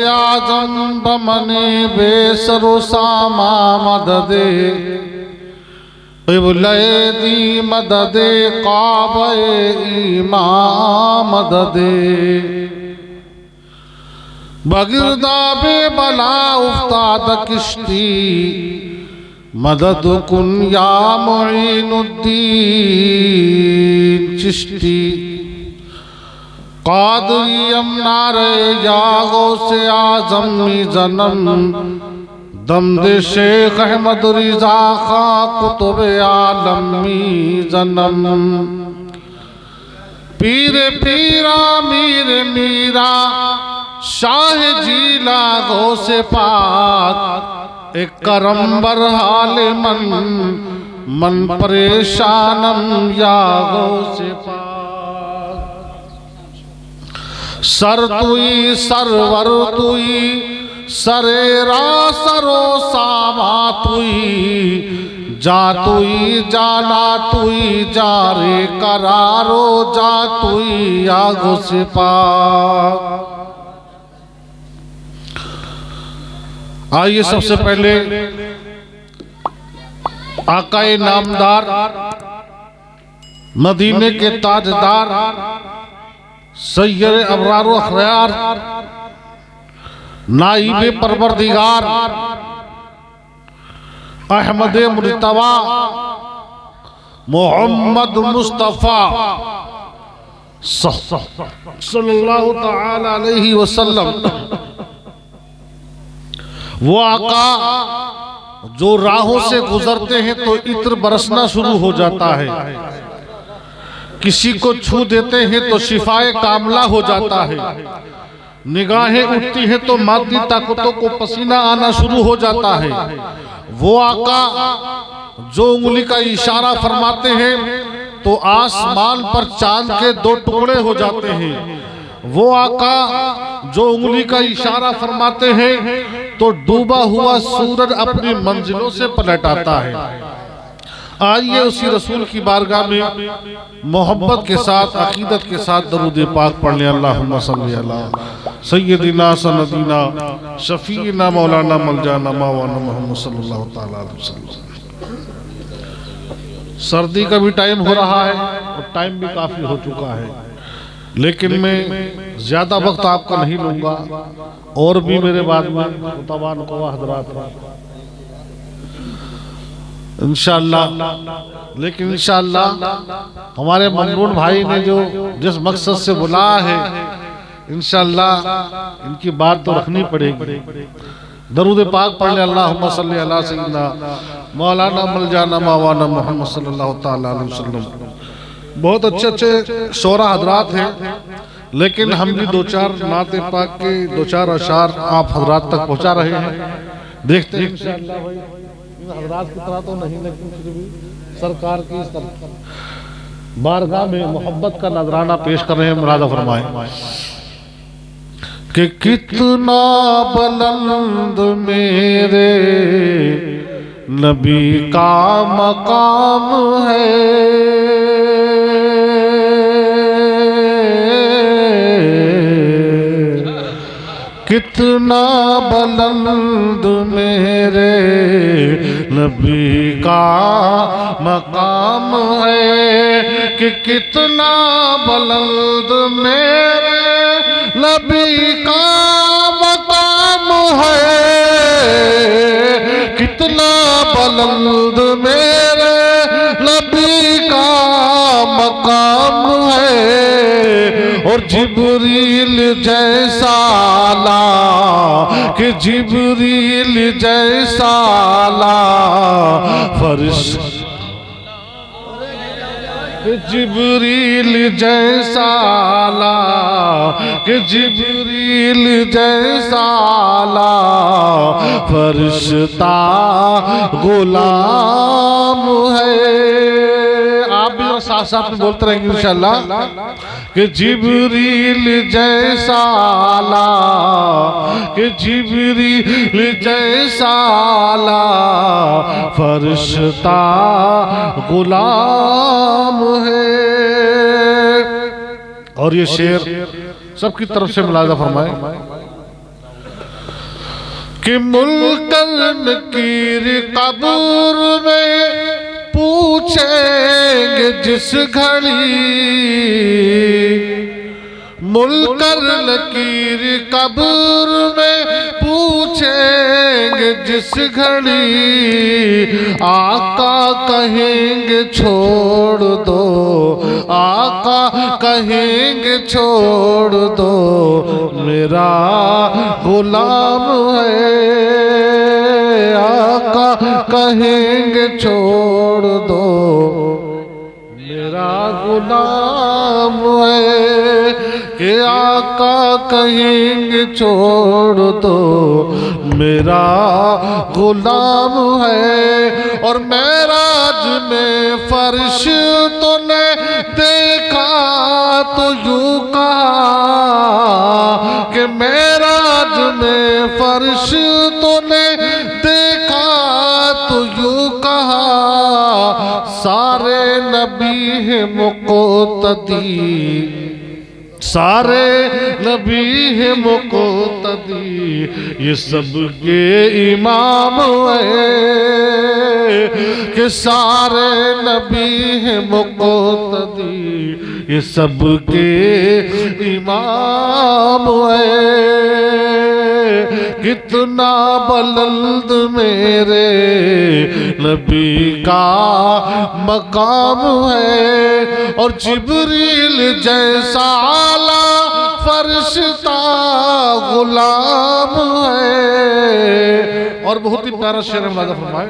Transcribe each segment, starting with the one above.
आजम बमने बेसरो सामा मददे दी मददे काबे इमाम मददे बगिरदा बेबला उफ्ताद किश्ती मदद कुन या मुईनुद्दीन चिश्ती कादरियम नारे जागो से आजमी जन्म दमदे शेख अहमद रिजा खा कुतुब आलमी जन्म पीर पीरा मीर मीरा शाह जीला गो से पाक एक करम बरहाल मन मन परेशानम या गो से पाक सर तुई सरवर तुई सरेरा सरो सामा तुई जा तुई जाना तुई जारे करारो जा तुई आगो से पाक। आइए सबसे पहले आकाए नामदार मदीने के ताजदार सैयद अबरार अखयार नाइबे परवरदिगार अहमद मुर्तवा मोहम्मद मुस्तफ़ा सल्लल्लाहु तआला अलैहि वसल्लम वो आका जो राहों से गुजरते हैं तो इत्र बरसना शुरू हो जाता है, किसी को छू देते हैं तो शिफाए कामला हो जाता है, निगाहें उठती हैं तो मादी ताकतों को पसीना आना शुरू हो जाता है। वो आका जो उंगली का इशारा फरमाते हैं तो आसमान पर चांद के दो टुकड़े हो जाते हैं। वो आका जो उंगली का इशारा फरमाते हैं तो डूबा हुआ सूरज अपनी मंजिलों से पलट आता है। आइए उसी रसूल की बारगाह में मोहब्बत के साथ अकीदत के साथ दरूद पाक पढ़ लें। अल्लाहुम्मा सल्ली अला सय्यदिना सनदीना शफीना मौलाना मलजाना मौलाना मोहम्मद सल्लल्लाहु तआला अलैहि वसल्लम। सर्दी का भी टाइम हो रहा है और टाइम भी काफी हो चुका है, लेकिन मैं ज्यादा वक्त आपका नहीं लूंगा और भी मेरे बाद में मुतवान को हजरात इंशाअल्लाह। लेकिन इंशाअल्लाह हमारे ममनून भाई ने जो जिस मकसद से बुलाया है इंशाअल्लाह इनकी बात तो रखनी पड़ेगी। दरूद पाक पढ़ ले। अल्लाहुम्मा सल्ली अला सय्यिदना मौलाना मलजाना मौलाना मोहम्मद सल्लल्लाहु तआला अलैहि वसल्लम। बहुत अच्छे अच्छे शोरा हजरात हैं, लेकिन हम भी दो चार नाते पाक के दो चार अशार आप हजरात तक पहुंचा रहे हैं। देखते हैं इंशाअल्लाह भाई हजरात की तरह तो नहीं, लेकिन फिर भी सरकार की बारगाह में मोहब्बत का नजराना पेश कर रहे हैं। मुरादा फरमाएं कि कितना बुलंद मेरे नबी का मकाम है, कितना बुलंद मेरे नबी का मकाम है, कि कितना बुलंद मेरे नबी का मकाम है, कितना बुलंद मेरे नबी का मकाम है। और जिब्रील जैसा ला कि जिब्रील जैसा ला फर्श, जिब्रील जैसा ला कि जिब्रील जैसा ला फरिश्ता गुलाम है। आप भी साथ साथ में बोलते रहेंगे इंशाअल्लाह कि जिब्रील जैसा ला कि जिब्रील जैसा ला फरिश्ता गुलाम है। और ये शेर सबकी तरफ से मुलाजा फरमाए कि मुल्कर नकीर कब्र में पूछेंगे जिस घड़ी, मुल्कर नकीर कब्र में पूछेंगे जिस घड़ी, आका कहेंगे छोड़ दो, आका कहेंगे छोड़ दो, मेरा गुलाम है, आका कहेंगे छोड़ दो, मेरा गुलाम है, कि आका कहेंगे छोड़ दो, मेरा गुलाम है। और मेराज में फरिश्तों ने देखा तो यूं कहा कि मेराज में फरिश्तों ने देखा तो यूं कहा, सारे नबी हैं मुक़तदी, सारे नबी हैं मुक़तदी, ये सबके इमाम है, कि सारे नबी हैं मुक़तदी, ये सबके इमाम है। कितना बुलंद मेरे नबी का मकाम है, और जिब्रील जैसा आला फरिश्ता गुलाम है। और बहुत ही प्यारा शेर में फरमाए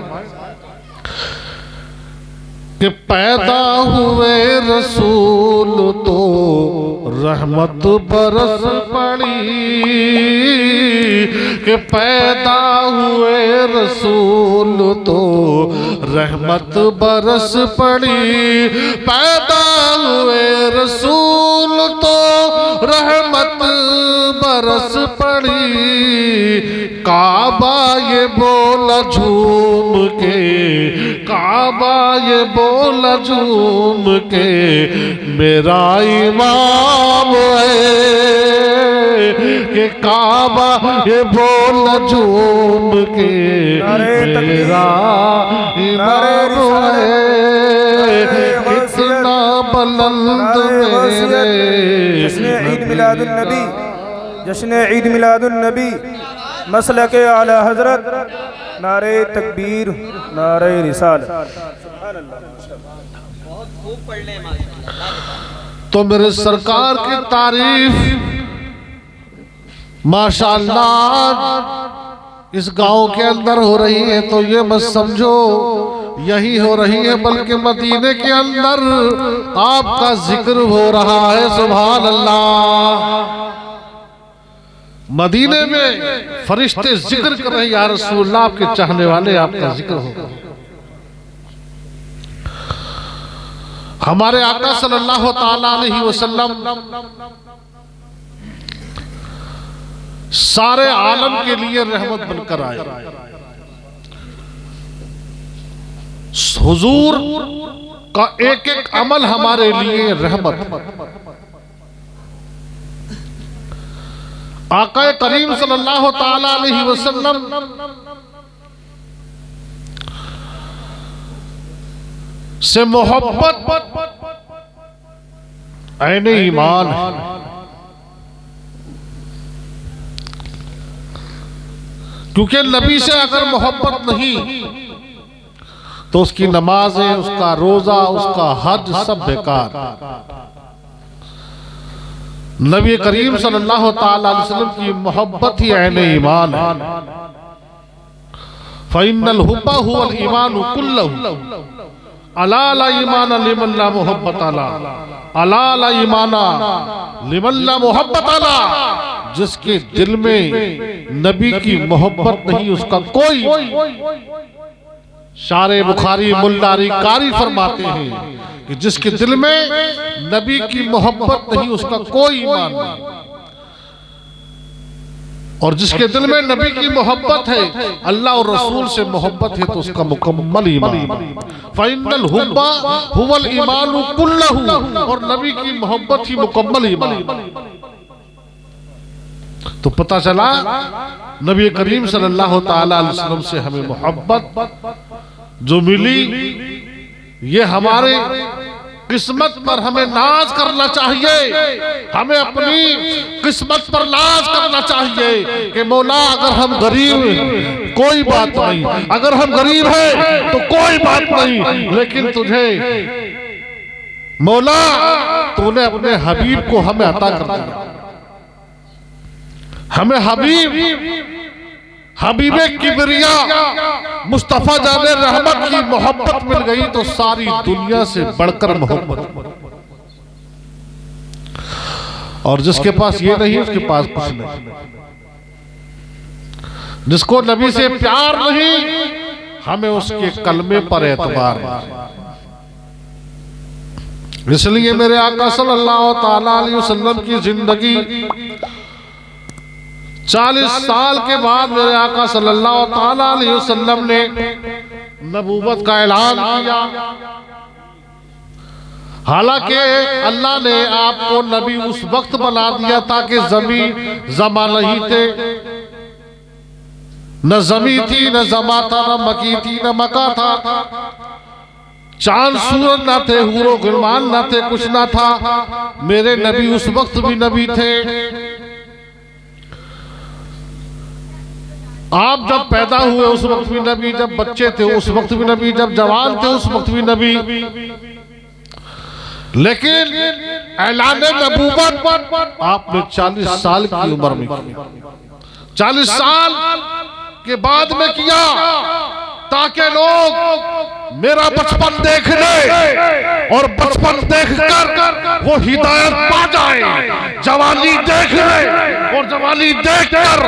कि पैदा हुए रसूल तो रहमत बरस पड़ी, कि पैदा हुए रसूल तो रहमत बरस पड़ी, पैदा हुए रसूल तो रहमत बरस पड़ी, काबा ये बोला झूम के, काबा ये बोला झूम के, मेरा इमाम है, कि काबा ये बोला झूम के, मेरा इमाम है। कितना बुलंद मेरे ईद मिलादुन नबी, जश्न ईद मिलादुन नबी, मसलक आला हजरत, नारे तकबीर, नारे रिसालत। तो मेरे सरकार की तारीफ माशाअल्लाह इस गांव के अंदर हो रही है, तो ये मत समझो यही हो रही है, बल्कि मदीने के अंदर आपका जिक्र हो रहा है। सुभान अल्लाह। मदीने में फरिश्ते जिक्र कर रहे हैं, या रसूलुल्लाह आपके चाहने वाले आपका जिक्र हो। हमारे आका सल्लल्लाहु ताला अलैहि वसल्लम सारे आलम के लिए रहमत बनकर आए। हुजूर का एक एक अमल हमारे लिए रहमत। आका करीम सल्लल्लाहु ताला अलैहि वसल्लम से मोहब्बत ऐने ईमान है। क्योंकि नबी से अगर मोहब्बत नहीं तो उसकी नमाजें, उसका रोजा, उसका हज सब बेकार। नबी करीम सल्लल्लाहु ताला अलैहि वसल्लम की मोहब्बत ही ऐने ईमान है। फ़इन्नल हुब्बा हुवल ईमानु कुल्लहु अला ला ईमान लिमन ला मोहब्बत अला, अला ला ईमाना लिमन ला मोहब्बत अला। जिसके दिल में नबी की मोहब्बत नहीं उसका कोई। शारे बुखारी मुल्लारी कारी फरमाते हैं कि जिसके दिल में नबी की मोहब्बत नहीं उसका कोई ईमान नहीं, और जिसके दिल में नबी की मोहब्बत है, अल्लाह और रसूल से मोहब्बत है, तो उसका मुकम्मल ईमान। फ़इन्नल हुब्बा हुवल ईमानु कुल्लहु, और नबी की मोहब्बत ही मुकम्मल ईमान। तो पता चला नबी करीम सल्लल्लाहु ताला अलैहि वसल्लम से हमें मोहब्बत जो मिली, ये हमारे किस्मत पर हमें नाज करना चाहिए। हमें अपनी किस्मत पर नाज करना चाहिए कि मौला अगर हम गरीब कोई बात नहीं, अगर हम गरीब हैं तो कोई बात नहीं, लेकिन तुझे मौला तूने अपने हबीब को हमें अता कर दिया। हमें हबीबे किबरिया मुस्तफा जाने रहमत की मोहब्बत मिल गई तो सारी दुनिया से बढ़कर मोहब्बत। और जिसके पास ये नहीं उसके पास कुछ नहीं। जिसको नबी से प्यार नहीं हमें उसके कलमे पर एतबार नहीं। इसलिए मेरे आका सल्लल्लाहु ताला अलैहि वसल्लम की जिंदगी 40 साल के बाद मेरे आका सल्लल्लाहु ताला अलैहि वसल्लम ने नबूवत का ऐलान किया। हालांकि अल्लाह ने आपको नबी उस वक्त बना दिया था कि जमा नहीं थे, न जमी थी, न जमा था, न मकी थी, न मका था, चांद सूरज ना थे, हूरो गुलमान ना थे, कुछ ना था। मेरे नबी उस वक्त भी नबी थे। आप जब पैदा हुए उस वक्त भी नबी, जब बच्चे थे उस वक्त भी नबी, जब जवान थे उस वक्त भी नबी। लेकिन ऐलान नबूवत आपने 40 साल की उम्र में किया। 40 साल के बाद में किया ताकि लोग मेरा बचपन देख ले और बचपन देखकर वो हिदायत पा जाए, जवानी देख ले और जवानी देखकर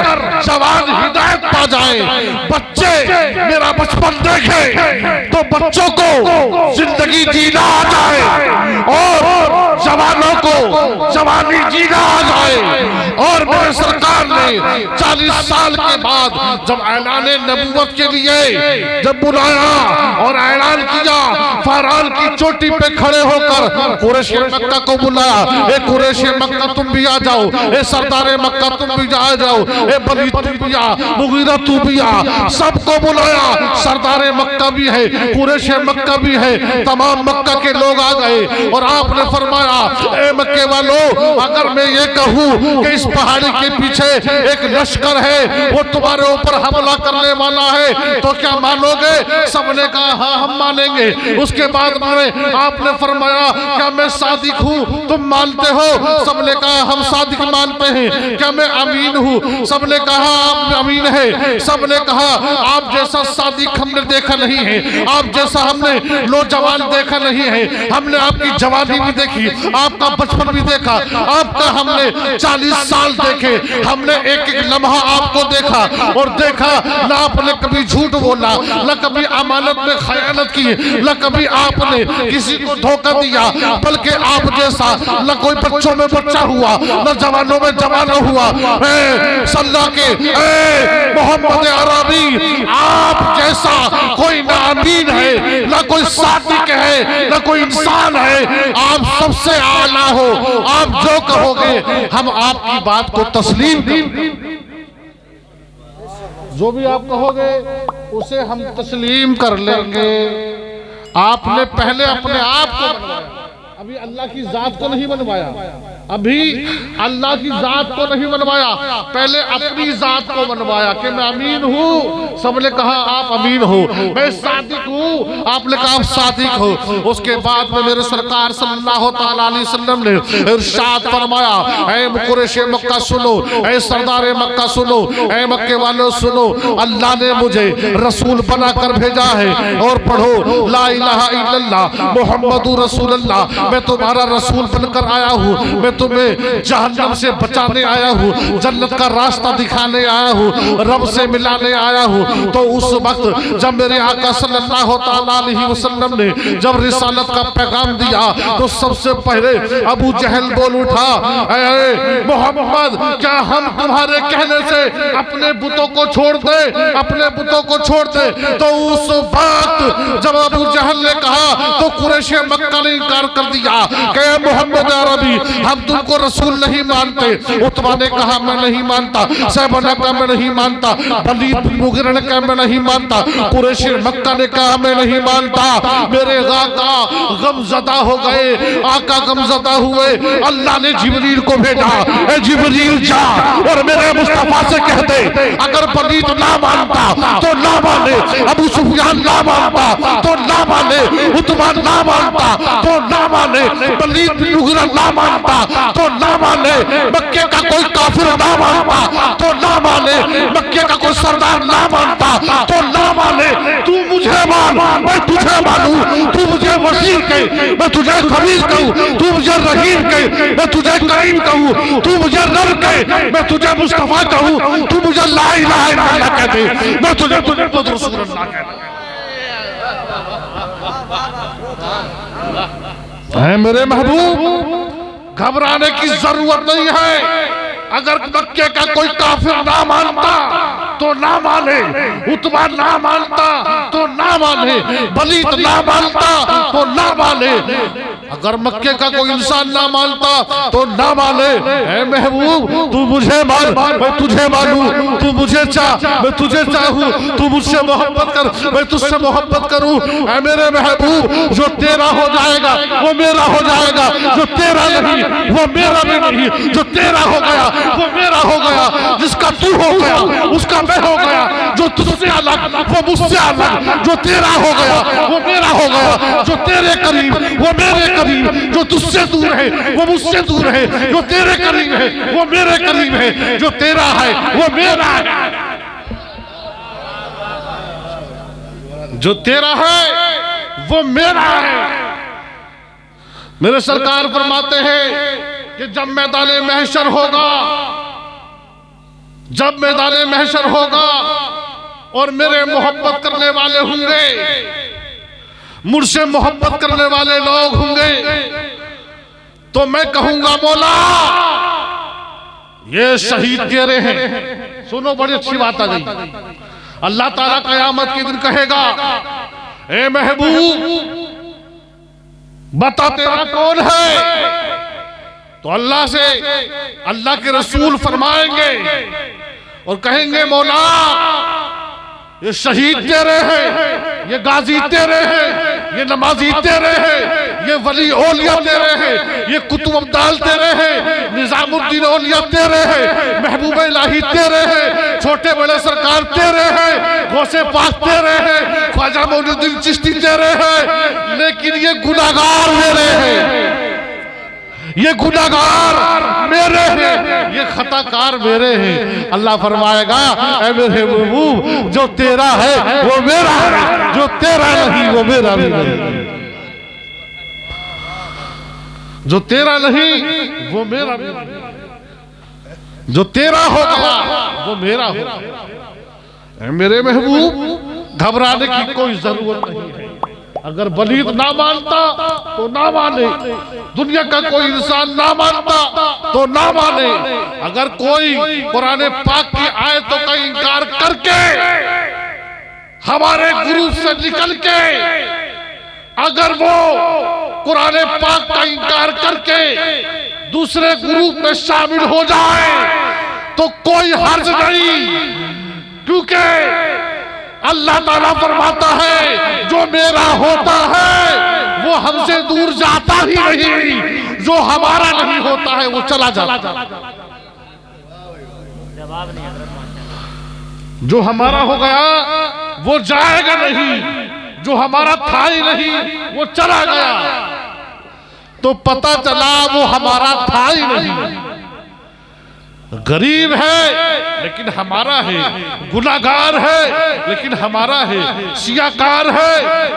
जवान हिदायत पा जाए। बच्चे मेरा बचपन देखे तो बच्चों को जिंदगी जीना आ जाए और जवानों को जवानी जीना आ जाए। और मेरे सरकार ने 40 साल के बाद जब ऐलान नबूवत के लिए जब बुलाया और ऐलान किया, फहरान की चोटी पे खड़े होकर कुरैश मक्का को बुलाया, ए कुरैश मक्का तुम भी आ जाओ, ए सरदार मक्का तुम भी आ जाओ, ए बली तुम भी आ, मुगीरा तू भी आ, सबको बुलाया। सरदार मक्का भी है, कुरैश मक्का भी है, तमाम मक्का के लोग आ गए और आपने फरमाया, ए मक्के वालों, अगर मैं ये कहूँ कि इस पहाड़ी के पीछे एक लश्कर है वो तुम्हारे ऊपर हमला करने वाला है तो क्या मानोगे? सबने कहा हाँ हम मानेंगे। उसके बाद में आपने फरमाया, क्या मैं सादिक हूँ? तुम मानते हो? सबने कहा हम सादिक मानते हैं। क्या मैं अमीन हूँ? सबने कहा आप अमीन है। सबने कहा आप जैसा सादिक हमने देखा नहीं है, आप जैसा हमने नौजवान देखा नहीं है। हमने आपकी जवानी भी देखी, आपका बचपन भी देखा, आपका हमने 40 साल देखे, हमने एक एक लम्हा आपको देखा और देखा ना आपने कभी झूठ बोला, न कभी अमानत में खयानत की, न कभी आपने किसी को धोखा दिया, बल्कि आप जैसा न कोई बच्चों में बच्चा हुआ, न जवानों में जवान हुआ। सल्ला के मोहम्मद अरबी, आप जैसा कोई ना अमीन है, न कोई सादिक है, न कोई इंसान है। आप सबसे आला हो, आप जो कहोगे हम आपकी बात को तस्लीम करेंगे, जो भी आप कहोगे उसे हम तस्लीम कर लेंगे। आपने पहले अपने आप को बनवाया, अभी अल्लाह की जात को नहीं बनवाया, अभी अल्लाह की जात को नहीं बनवाया, पहले अपनी जात को बनवाया कि मैं अमीन हूँ। सबने कहा आप अमीन हो। मैं सादिक हूँ, आपने कहा आप सादिक हो। उसके बाद में मेरे सरकार सल्लल्लाहु ताला अलैहि वसल्लम ने इरशाद फरमाया, ऐ कुरैश मक्का सुनो, ऐ सरदार मक्का सुनो, ऐ मक्के वालों सुनो, अल्लाह ने मुझे रसूल बनाकर भेजा है और पढ़ो ला इलाहा इल्लल्लाह मुहम्मदुर रसूलुल्लाह। मैं तुम्हारा रसूल बनकर आया हूँ, मैं तुम्हें जहन्नम से बचाने आया हूँ, जन्नत का रास्ता दिखाने आया हूँ, रब से मिलाने आया हूँ। तो उस वक्त जब मेरे आका सल्लल्लाहु ताला अलैहि वसल्लम ने जब रिसालत का पैगाम दिया तो सबसे पहले अबू जहल बोल उठा, अरे मोहम्मद, क्या हम तुम्हारे कहने से अपने बुतों को छोड़ दे, अपने बुतों को छोड़ दे? तो उस वक्त जब अबू जहल ने कहा तो कुरैश मक्का ने इनकार कर दिया। दिया कि मोहम्मद अरबी हम तुमको रसूल नहीं मानते। उतबा ने कहा मैं नहीं मानता, शैबा ने कहा मैं नहीं मानता, वलीद बिन मुगीरा ने कहा मैं नहीं मानता, कुरैश मक्का ने कहा मैं नहीं मानता। मेरे आका गमज़दा हो गए, आका गमज़दा हुए। अल्लाह ने जिब्रील को भेजा, ए जिब्रील जा और मेरे मुस्तफा से कह दे अगर वलीद ना मानता तो ना माने, अबू सुफियान ना मानता तो ना माने, उतबा ना मानता तो ना माने, वलीद बिन मुगीरा ना मानता तो ना माने, मक्के का कोई काफिर ना मानता तो ना माने, मक्के का कोई सरदार ना मानता तो ना माने। तू मुझे मान, मैं तुझे मानूं। तू मुझे वसील कहे, मैं तुझे खबीर कहूं। तू मुझे रहीम कहे, मैं तुझे करीम कहूं। तू मुझे रब कहे, मैं तुझे मुस्तफा कहूं। तू मुझे ला इलाहा इल्लल्लाह कह दे, मैं तुझे मुहम्मद रसूलुल्लाह कह दूं। है मेरे महबूब, घबराने की जरूरत नहीं है। अगर मक्के का कोई काफिर ना मानता तो ना माने, उतबा ना मानता तो ना माने, वलीद ना मानता तो ना माने, अगर मक्के का कोई इंसान ना मानता तो ना माने। ऐ महबूब तू मुझे मान, मैं तुझे मानूं। तू मुझे चाह, मैं तुझे चाहूं। तू मुझसे मोहब्बत कर, मैं तुझसे मोहब्बत करूं। ऐ मेरे महबूब, जो तेरा हो जाएगा वो मेरा हो जाएगा, जो तेरा नहीं वो मेरा भी नहीं, जो तेरा हो गया वो मेरा हो गया, जिसका तू हो गया उसका मैं हो गया, जो तुझसे अलग वो मुझसे अलग, जो तेरा हो गया वो मेरा हो गया, जो तेरे करीब वो मेरे करीब, जो तुझसे दूर है वो मुझसे दूर है, जो तेरे करीब है वो मेरे करीब है, जो तेरा है वो मेरा है, जो तेरा है वो मेरा है। मेरे सरकार फरमाते हैं कि जब मैदान महशर होगा, जब मैदान महशर होगा और मेरे मोहब्बत करने वाले होंगे, मुझसे मोहब्बत करने वाले लोग होंगे, तो मैं कहूंगा मौला ये शहीद तेरे हैं। सुनो बड़ी अच्छी बात आ गई। अल्लाह ताला कयामत के दिन कहेगा, ए महबूब बता तेरा कौन है? तो अल्लाह से अल्लाह के रसूल फरमाएंगे और कहेंगे मौला ये शहीद तेरे हैं, ये गाजी तेरे हैं, ये नमाजी तेरे हैं, ये वली औलिया तेरे हैं, ये कुतुब अब्दाल तेरे हैं, निजामुद्दीन औलिया तेरे हैं, महबूब इलाही तेरे हैं, छोटे बड़े सरकार तेरे हैं, गौसे पाक तेरे हैं, ख्वाजा मोइनुद्दीन चिश्ती तेरे हैं, लेकिन ये गुनाहगार मेरे हैं, ये गुनाहगार मेरे हैं, ये खताकार मेरे हैं। अल्लाह फरमाएगा ऐ मेरे महबूब जो तेरा है वो मेरा है, जो तेरा नहीं वो मेरा भी नहीं, जो तेरा नहीं वो मेरा भी नहीं, जो तेरा होगा वो मेरा होगा। ऐ मेरे महबूब घबराने की कोई जरूरत नहीं है। अगर वलीद ना मानता तो ना माने, दुनिया का कोई इंसान ना मानता तो ना माने, अगर कोई कुरान पाक की आयतों का इनकार करके हमारे गुरु से निकल के अगर वो कुरान पाक का इनकार करके दूसरे ग्रुप में शामिल हो जाए तो कोई हर्ज नहीं, क्योंकि अल्लाह ताला फरमाता है जो मेरा होता है वो हमसे दूर जाता ही नहीं, जो हमारा नहीं होता है वो चला जाता है। जो हमारा हो गया वो जाएगा नहीं, जो हमारा था ही नहीं वो चला गया, तो पता चला वो हमारा था ही नहीं। गरीब है लेकिन हमारा है, गुनाहगार है लेकिन हमारा है, शियाकार है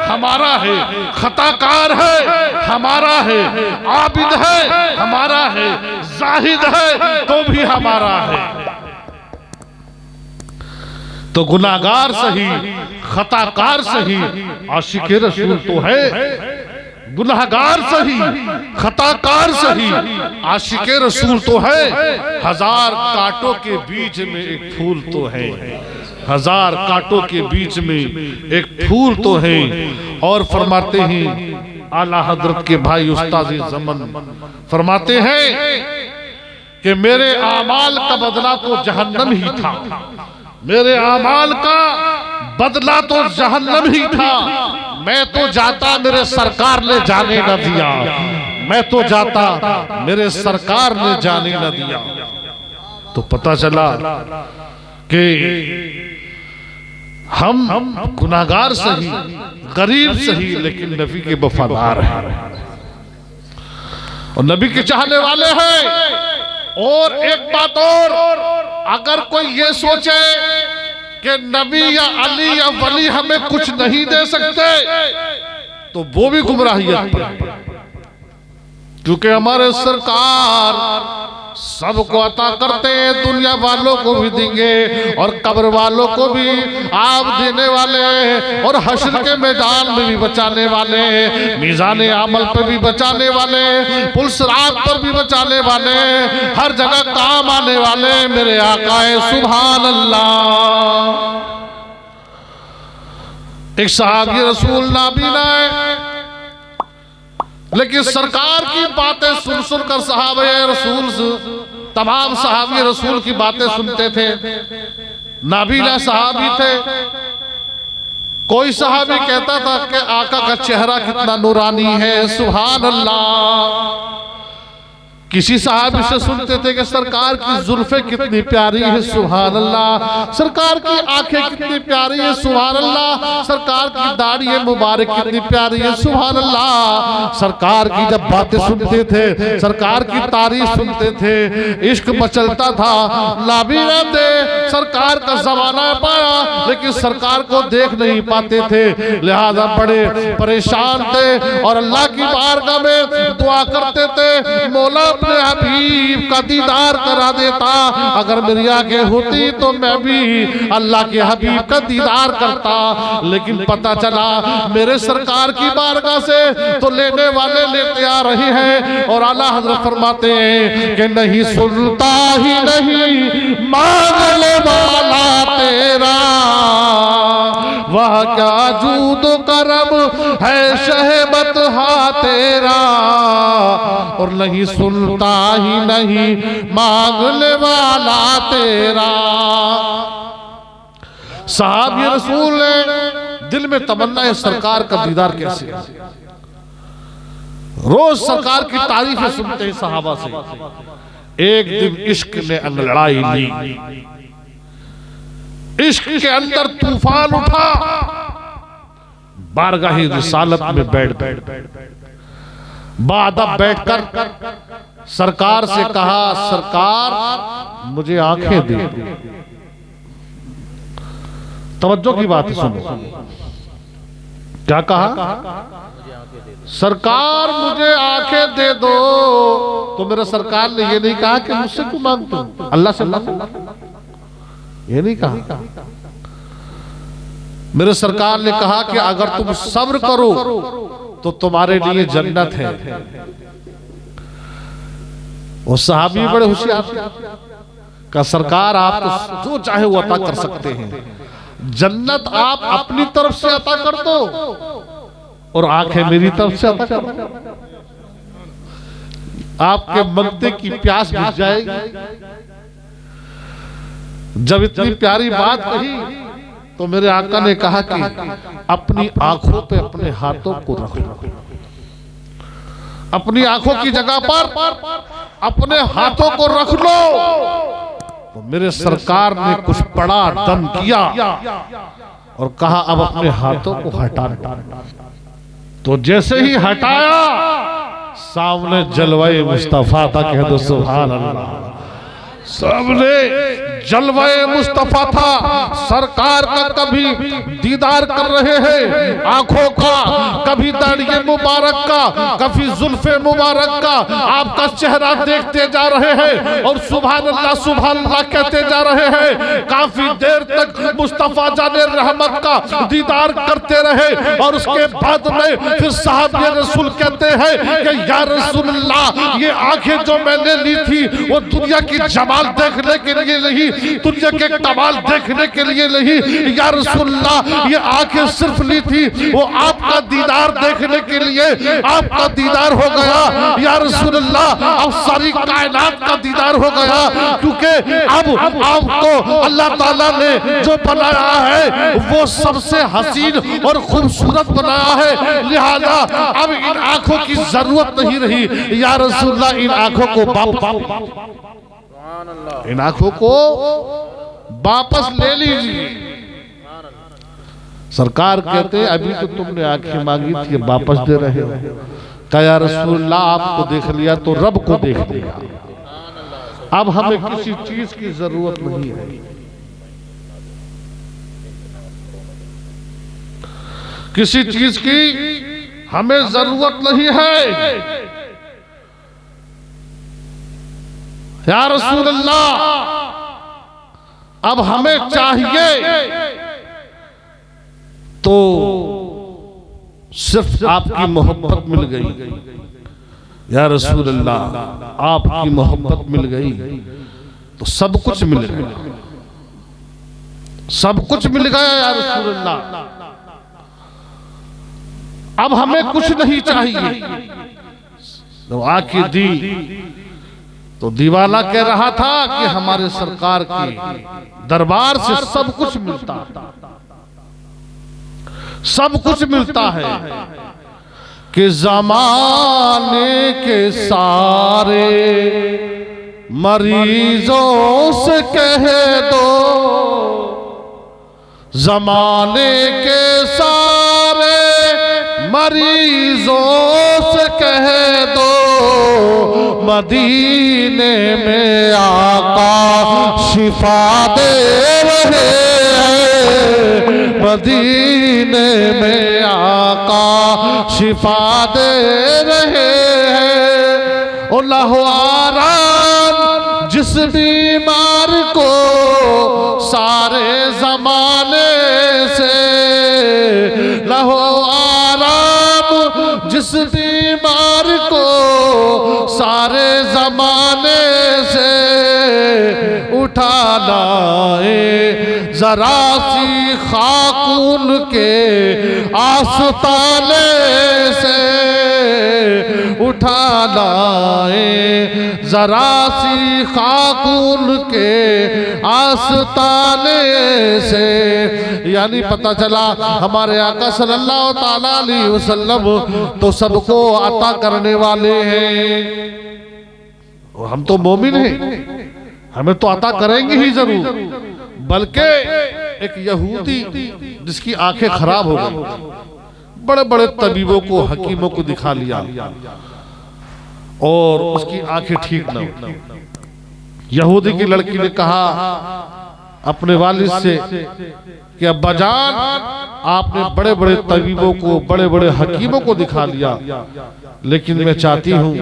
हमारा है, खताकार है हमारा है, आबिद है हमारा है, जाहिद है तो भी हमारा है। तो गुनाहगार सही, खताकार सही, आशिक़े रसूल तो है। गुनाहगार सही, खताकार सही, आशिक़े रसूल तो है। हजार कांटों के बीच में एक फूल तो है, हजार कांटों के बीच में एक फूल तो है। और फरमाते हैं आला हजरत के भाई उस्ताद ज़मन फरमाते हैं कि मेरे आमाल का बदला तो जहन्नम ही था, मेरे आमाल का बदला तो जहन्नम ही था। मैं तो जाता मेरे सरकार ने जाने न दिया, मैं तो जाता मेरे सरकार ने जाने न दिया। तो पता चला कि हम गुनाहगार सही, गरीब सही, लेकिन नबी के वफादार हैं और नबी के चाहने वाले हैं। और एक बात और, अगर कोई ये सोचे कि नबी या अली या वली हमें कुछ नहीं दे सकते, तो वो भी गुमराहियत पर, क्योंकि हमारे सरकार सबको अता करते हैं, दुनिया वालों को भी देंगे और कब्र वालों को भी आप देने वाले, और हश्र के मैदान में भी बचाने वाले, मीज़ान अमल पर भी बचाने वाले, पुलसरात पर भी बचाने वाले, हर जगह काम आने वाले मेरे आकाए सुभान अल्लाह। एक सहाबी रसूल नाबीना है, लेकिन सरकार की बातें सुन सुनकर सहाबे रसूल तमाम सहाबी रसूल की बातें सुनते थे। नाबीना सहाबी थे। कोई सहाबी कहता था कि आका का चेहरा कितना नूरानी है, सुभान अल्लाह। किसी सहाबी से सुनते थे कि सरकार की जुल्फे कितनी प्यारी है, सुभान अल्लाह। सरकार की आंखें कितनी प्यारी है, सुभान अल्लाह। सरकार की दाढ़ी मुबारक कितनी प्यारी है, सुभान अल्लाह। सरकार की जब बातें सुनते थे, सरकार की तारीफ सुनते थे, इश्क मचलता था। नाबीना थे, सरकार का जमाना पाया, लेकिन सरकार को देख नहीं पाते थे, लिहाजा बड़े परेशान थे और अल्लाह की बारगाह में दुआ करते थे, मौला अपने हबीब का दीदार करा देता। अगर मेरी आंखें होती तो मैं भी अल्लाह के हबीब का दीदार करता। लेकिन पता चला मेरे सरकार की बारगाह से तो लेने वाले लेते आ रहे हैं, और आला हज़रत फरमाते हैं कि नहीं सुनता ही नहीं मांगने वाला तेरा, वह क्या जूद करम है शहबत हा तेरा। और नहीं सुनता ही नहीं मांगने वाला तेरा। सहाबी रसूल ने दिल में तमन्ना है सरकार का दीदार कैसे, रोज सरकार की तारीफें सुनते हैं सहाबा से। एक दिन इश्क ने अंगड़ाई ली, इश्क के अंदर तूफान उठा। बारगाही रिसालत में बैठ बादब बैठकर सरकार से कहा, सरकार मुझे आंखें दे। तवज्जो की बात सुनो, क्या कहा? सरकार मुझे आंखें दे दो। तो मेरा सरकार ने ये नहीं कहा कि मुझसे क्यों मांगते हो, अल्लाह से मांगो, ये नहीं कहा। मेरे सरकार ने कहा कि अगर तुम सब्र करो तो तुम्हारे लिए जन्नत है। वो सहाबी बड़े होशियार का, सरकार आप तो जो चाहे वो अता कर सकते हैं, जन्नत आप अपनी तरफ से अता कर दो और आंखें मेरी तरफ से अता कर दो, आपके मंगते की प्यास बुझ जाएगी। जब इतनी प्यारी बात कही तो मेरे आका ने कहा कि अपनी आंखों पे अपने हाथों को रख लो, अपनी आंखों की जगह पर अपने हाथों को रख लो। तो मेरे सरकार ने कुछ बड़ा दम किया और कहा अब अपने हाथों को हटा। तो जैसे ही हटाया सामने जलवाए मुस्तफा था, कह दो सुभान अल्लाह। सामने जलवाए मुस्तफा था, सरकार का कभी दीदार कर रहे हैं आंखों का, कभी दाढ़ी मुबारक का, कभी जुल्फे मुबारक का, आपका चेहरा देखते जा रहे हैं और सुभान अल्लाह कहते जा रहे हैं। काफी देर तक मुस्तफा जाने रहमत का दीदार करते रहे और उसके बाद में फिर साहब रसूल कहते हैं कि या रसूलल्लाह, ये आंखें जो मैंने ली थी वो दुनिया की जमाल देखने के लिए नहीं, दुनिया के कमाल देखने के लिए नहीं या रसूलल्लाह, ये आंखें सिर्फ ली थी वो आपका दीदार देखने के लिए। आपका दीदार हो गया या रसूलल्लाह, अब सारी कायनात का दीदार हो गया, क्योंकि अब आपको अल्लाह ताला ने जो बनाया है वो सबसे हसीन और खूबसूरत बनाया है। लिहाजा अब इन आंखों की जरूरत नहीं रही या रसूलल्लाह, इन आंखों को वापस ले लीजिए। सरकार कहते अभी तो तुमने आंखें मांगी थी वापस दे रहे हो। कहा या रसूलल्लाह, आपको देख लिया तो रब को देख लिया, अब हमें किसी चीज की जरूरत नहीं है। किसी चीज की हमें जरूरत नहीं है या रसूलल्लाह, अब हमें चाहिए तो सिर्फ आपकी मोहब्बत मिल गई या रसूलल्लाह, आपकी मोहब्बत मिल गई तो सब कुछ मिल गया, सब कुछ मिल गया या रसूलल्लाह, अब हमें कुछ नहीं चाहिए। तो आंखें दी तो दीवाना कह रहा था कि हमारे सरकार के दरबार से सब कुछ मिलता, सब कुछ मिलता है कि ज़माने के सारे मरीजों से कह दो, ज़माने के सारे मरीजों से कह दो, मदीने में आका शिफा दे रहे हैं, मदीने में आका शिफा दे रहे हैं। ओ लहो आराम जिस बीमार को सारे जमाने से, लहो आराम जिस बीमार को सारे जमाने से, उठा लाए जरा सी खाकून के आस्ताने से, उठा लाए जरा सी खाकून के आस्ताने से। यानी पता चला हमारे आका सल्लल्लाहु ताला अलैहि वसल्लम तो सबको अता करने वाले हैं, और हम तो मोमिन हैं, हमें तो अता करेंगे ही जरूर। बल्कि एक यहूदी जिसकी आंखें खराब हो गई, बड़े बड़े तबीबों को हकीमों को दिखा लिया और उसकी आंखें ठीक न हुई। यहूदी की लड़की ने कहा अपने वालिद से कि अब्बाजान, आपने बड़े बड़े तबीबों को बड़े बड़े हकीमों को दिखा लिया, लेकिन मैं चाहती हूं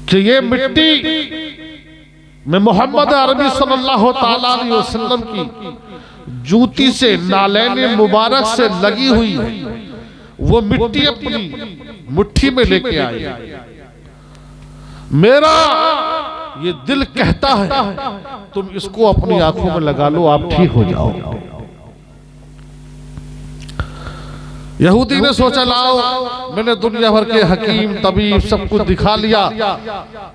कि ये मिट्टी में मोहम्मद अरबी सल्लल्लाहु ताला अलैहि वसल्लम की जूती से नालैने मुबारक से लगी हुई है, वो मिट्टी अपनी मुट्ठी में लेके आई। मेरा ये दिल कहता है तुम इसको अपनी आंखों में लगा लो, आप ठीक हो जाओ। यहूदी ने सोचा लाओ, मैंने दुनिया भर के हकीम तबीब सब कुछ दिखा लिया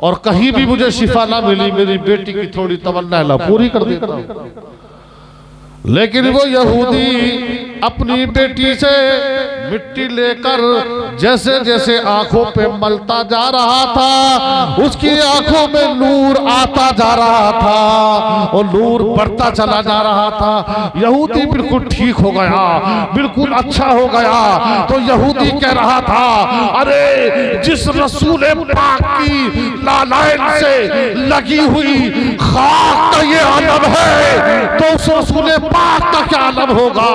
और कहीं भी मुझे शिफा ना मिली, मेरी बेटी की थोड़ी तमन्ना है ला पूरी कर देता हूं। लेकिन वो यहूदी अपनी बेटी से मिट्टी लेकर जैसे जैसे आंखों पे मलता जा रहा था, उसकी आंखों में नूर आता जा रहा था और नूर बढ़ता चला जा रहा था। यहूदी बिल्कुल ठीक हो गया, बिल्कुल अच्छा हो गया। तो यहूदी कह रहा था, अरे जिस रसूल पाक की लालैन से लगी हुई खाक का ये आलम है, तो उस रसूल पाक का क्या आलम होगा।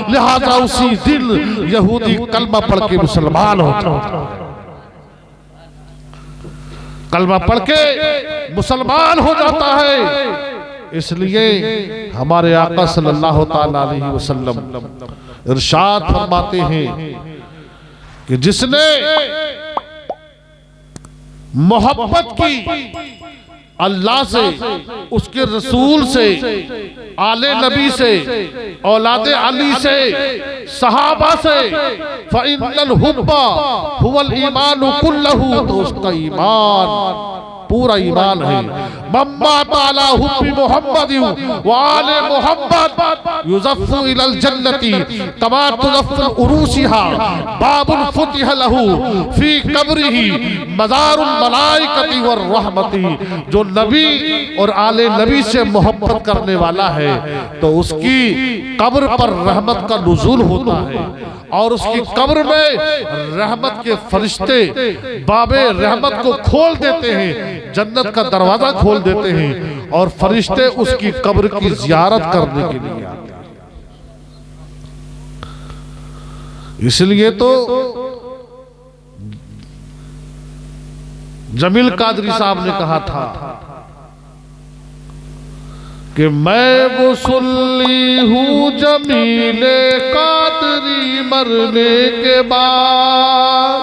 लिहाजा उसी दिन यहूदी कलमा पढ़ के मुसलमान हो जाता, कलमा पढ़ के मुसलमान हो जाता है। इसलिए हमारे आका सल्लल्लाहु ताला अलैहि वसल्लम इरशाद फरमाते हैं कि जिसने मोहब्बत की अल्लाह से, उसके रसूल से, आले नबी से, औलादे अली से, सहाबा से, फ़इन्नल हुब्बा हुवल ईमानु कुल्लहु, तो उसका ईमान पूरा ईमान है। मम्मा ताला हुब्बी मोहम्मद व आले मोहम्मद युज़फ़्फ़ु इलल जन्नति कमा तुज़फ़्फ़ुल उरूसिहा बाबुल फुतिह लहू फी कब्रिही मज़ारुल मलाइकति वर रहमति। जो नबी और आले नबी से मोहब्बत करने वाला है तो उसकी कब्र पर रहमत का नुज़ूल होता है और उसकी कब्र में रहमत के फरिश्ते बाबे रहमत को खोल देते हैं, जन्नत का दरवाजा खोल देते हैं और फरिश्ते उसकी कब्र की ज़ियारत करने के लिए आते हैं। इसलिए तो जमील कादरी साहब ने कहा था कि मैं वो सुल्ली हूँ जमीले कादरी मरने के बाद,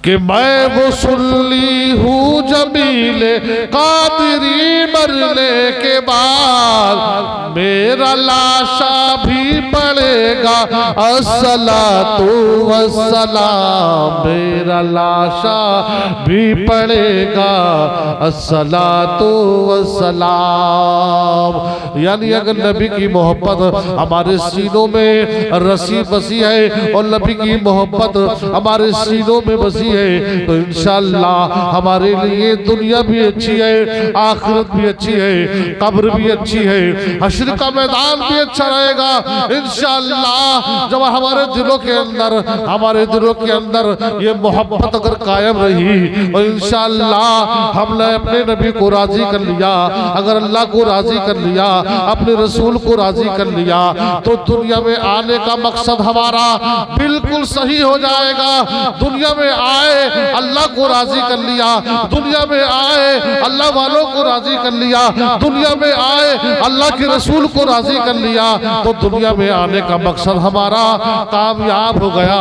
कि मैं वो सुल्ली हूँ जमीले कादरी मरने के बाद, मेरा लाशा भी पड़ेगा अस्सलातु वस्सलाम, मेरा लाशा भी पड़ेगा अस्सलातु वस्सलाम। यानी अगर नबी की मोहब्बत हमारे सीनों में रसी बसी है और नबी की मोहब्बत हमारे सीनों में बसी है तो इंशाअल्लाह हमारे लिए दुनिया भी अच्छी है, आखिरत भी अच्छी है, कब्र भी अच्छी है, हश्र का मैदान भी अच्छा रहेगा इंशाअल्लाह। जब हमारे दिलों के अंदर ये मोहब्बत अगर कायम रही और इंशाअल्लाह हमने अपने नबी को राजी कर लिया, अगर अल्लाह को राजी कर लिया, अपने रसूल को राजी कर लिया तो दुनिया में आने का मकसद हमारा बिल्कुल सही हो जाएगा। दुनिया में आए अल्लाह को राजी कर लिया, दुनिया में आए अल्लाह वालों को राजी कर लिया, दुनिया में आए अल्लाह के रसूल को राजी कर लिया तो दुनिया में आने का मकसद हमारा कामयाब हो गया।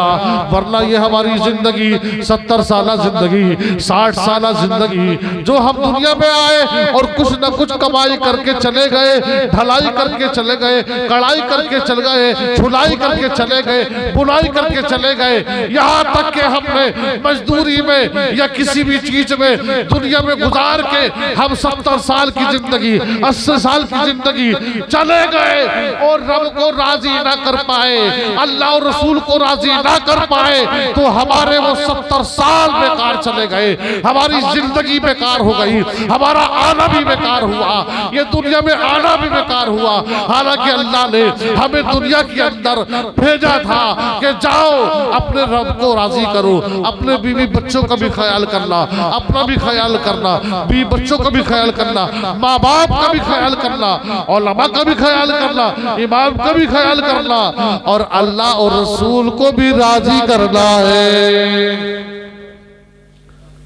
वरना ये हमारी जिंदगी 70 साल जिंदगी, 60 साल जिंदगी जो हम दुनिया में आए और कुछ न कुछ कमाई करके चले गए, ढलाई करके चले गए, कढ़ाई करके चले गए, छुलाई करके चले गए, बुनाई करके चले गए, यहाँ तक के हमने मजदूरी में या किसी भी चीज में दुनिया में गुजार के हम 70 साल की जिंदगी, 80 साल की जिंदगी चले गए और रब को राजी ना कर पाए, अल्लाह और रसूल को राजी ना कर पाए तो हमारे वो 70 साल बेकार चले गए, हमारी जिंदगी बेकार हो गई, हमारा आना भी बेकार हुआ, ये दुनिया में आना भी बेकार हुआ। हालांकि अल्लाह ने हमें दुनिया के अंदर भेजा था कि जाओ अपने रब को राजी करो, अपने बीवी बच्चों का भी ख्याल करना, अपना भी ख्याल करना, बीवी बच्चों का भी ख्याल करना, माँ बाप का भी ख्याल करना, उलमा का भी ख्याल करना, इमाम का भी ख्याल करना और अल्लाह और रसूल को भी राजी करना है।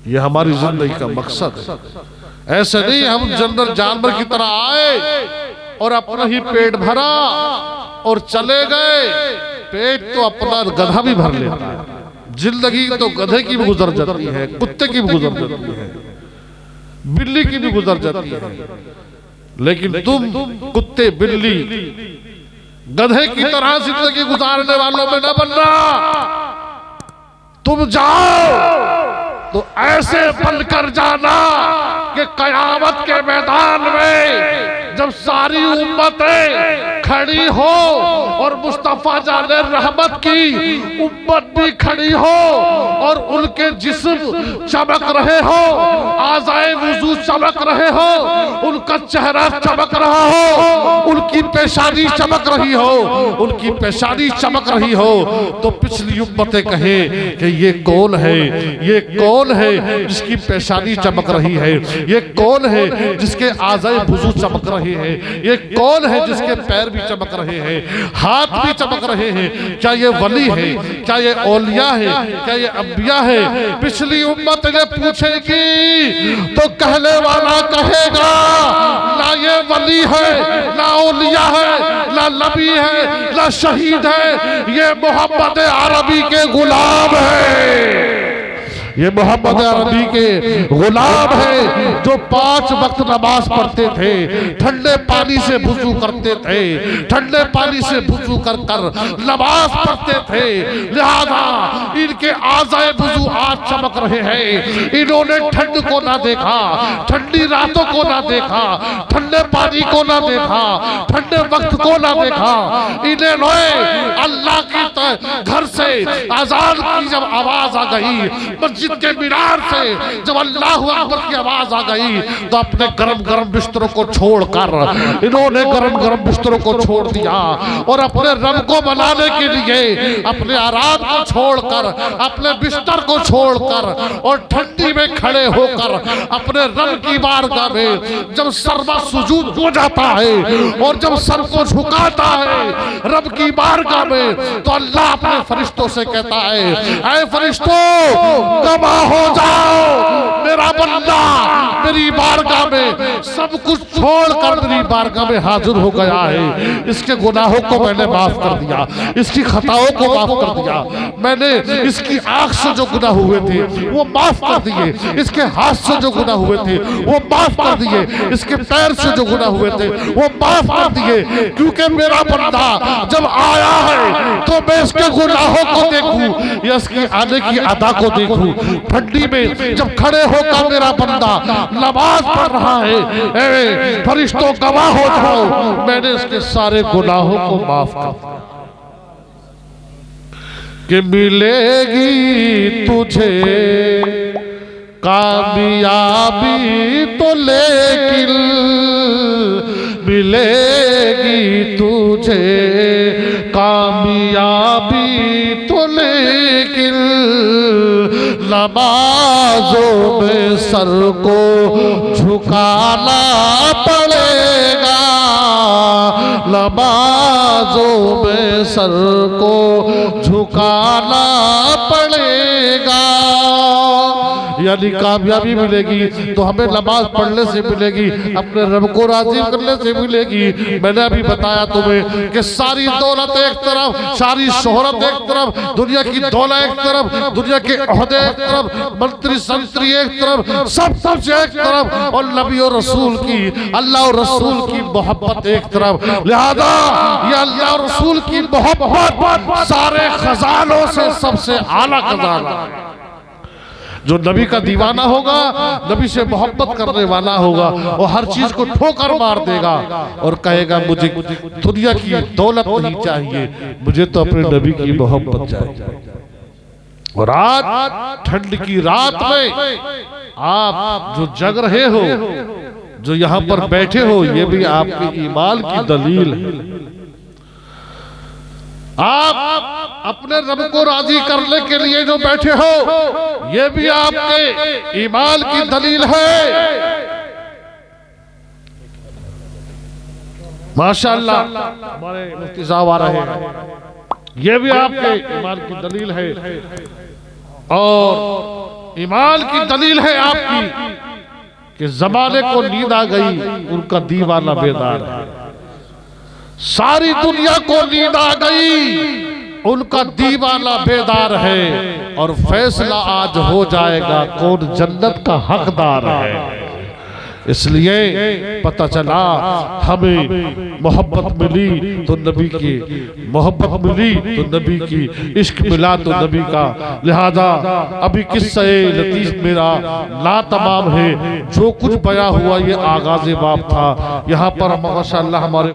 ये हमारी जिंदगी का मकसद है। ऐसे नहीं हम जनरल जानवर की तरह आए और अपना ही पेट भरा और चले गए। पेट तो अपना गधा भी भर लेता है, जिंदगी तो गधे की भी गुजर जाती है, कुत्ते की भी गुजर जाती है, बिल्ली की भी गुजर जाती है, लेकिन तुम कुत्ते बिल्ली गधे की तरह जिंदगी गुजारने वालों में न बनना। तुम जाओ तो ऐसे बनकर जाना कि कयामत के मैदान में जब सारी उम्मतें खड़ी हो और मुस्तफा जाने रहमत की उम्मत भी खड़ी हो और उनके जिस्म चमक रहे हो, आज़ाए वुजू चमक रहे हो, उनका चेहरा चमक रहा हो, उनकी पेशानी चमक रही हो, उनकी पेशानी चमक रही हो तो पिछली उम्मतें कहें कि ये कौन है, ये कौन है जिसकी पेशानी चमक रही है, ये कौन है जिसके आज़ाए वुजू चमक रहे हैं, ये कौन है जिसके पैर भी चमक रहे हैं, हाथ भी चमक रहे हैं। क्या ये वली है, क्या ये औलिया है, क्या ये अंबिया है? पिछली उम्मत ने पूछेगी तो कहने वाला कहेगा ना ये वली है, ना औलिया है, ना नबी है, ना शहीद है, ये मोहम्मद अरबी के गुलाम है, ये मोहम्मद अरबी के गुलाम है जो 5 वक्त नमाज पढ़ते थे, ठंडे पानी से वुजू करते थे, ठंडे पानी से वुजू कर कर नमाज पढ़ते थे। लिहाजा इनके आज़ाए वुजू आज चमक रहे हैं। इन्होंने ठंड को ना देखा, ठंडी रातों को ना देखा, ठंडे पानी को ना देखा, ठंडे वक्त को ना देखा। इन्होंने अल्लाह की घर से अजान की जब आवाज आ गई, मस्जिद के मीनार से जब अल्लाहु अकबर की आवाज आ गई, तो अपने गरम गरम बिस्तरों को छोड़कर इन्होंने गरम गरम बिस्तरों को छोड़ दिया और अपने रब को मनाने के लिए अपने आराम को छोड़कर, अपने बिस्तर को छोड़कर और ठंडी में खड़े होकर अपने रब की बारगाह में जब सर्वा सुजूद हो जाता है और जब सर को झुकाता है रब की बारगाह में, तो अल्लाह अपने फरिश्तों से कहता है, ऐ फरिश्तों गवाह हो जाओ, मेरा बंदा मेरी बारगाह में सब कुछ छोड़कर मेरी बारगाह में हाजिर हो गया है। इसके गुनाहों को मैंने माफ कर दिया, इसकी खताओं को माफ कर दिया, मैंने इसकी आंख से जो गुनाह हुए थे वो माफ कर दिए, इसके हाथ से जो गुनाह हुए थे वो माफ कर दिए, इसके पैर से जो गुनाह हुए थे वो माफ कर दिए। क्योंकि मेरा बंदा जब आया है तो मैं इसके गुनाहों को देखूं या इसकी आने की अदा को देखूं। ठंडी में जब खड़े होकर मेरा बंदा नमाज पढ़ रहा है, फरिश्तों गवाह हो जाओ, मैंने इसके सारे गुनाहों को माफ कर दिया। कि मिलेगी तुझे कामयाबी तो लेकिन मिलेगी तुझे कामयाबी तो लेकिन नमाजों में सर को झुकाना पड़ेगा, नमाजों में सर को झुकाना पड़ेगा। यानी कामयाबी मिलेगी तो हमें नमाज पढ़ने से मिलेगी, अपने रब को राजी करने से मिलेगी। मैंने अभी बताया तुम्हें कि सारी दौलत एक तरफ, सारी शोहरत एक तरफ, दुनिया की दौलत एक तरफ, दुनिया के ओहदे एक तरफ, मंत्री संतरी एक तरफ, सब कुछ एक तरफ, और नबी और रसूल की, अल्लाह और रसूल की मोहब्बत एक तरफ। लिहाजा ये अल्लाह और रसूल की मोहब्बत सारे खजानों से सबसे आला खजाना। जो नबी का दीवाना होगा, नबी से मोहब्बत करने वाला होगा, वो हर चीज को ठोकर मार देगा और कहेगा मुझे दुनिया की दौलत नहीं चाहिए, मुझे तो अपने नबी की मोहब्बत चाहिए। और आज ठंड की रात में आप जो जग रहे हो, जो यहाँ पर बैठे हो, ये भी आपके ईमान की दलील है। आप अपने रब को राजी करने के लिए जो बैठे हो, ये भी आपके ईमान की दलील है। माशाअल्लाह हमारे मुफ्ती साहब आ रहे हैं, ये भी आपके ईमान की दलील है। और ईमान की दलील है आपकी कि जमाने को नींद आ गई, उनका दीवाना बेदार है। सारी दुनिया को नींद आ गई, उनका दीवाना बेदार है। और फैसला आज हो जाएगा कौन जन्नत का हकदार है। इसलिए पता चला हमें मोहब्बत मिली तो नबी की, मोहब्बत मिली तो नबी की, इश्क मिला तो नबी का। लिहाजा अभी किस्सा लतीफ मेरा ना तमाम है, जो कुछ बया हुआ ये आगाज़ बाब था। यहाँ पर माशाअल्लाह हमारे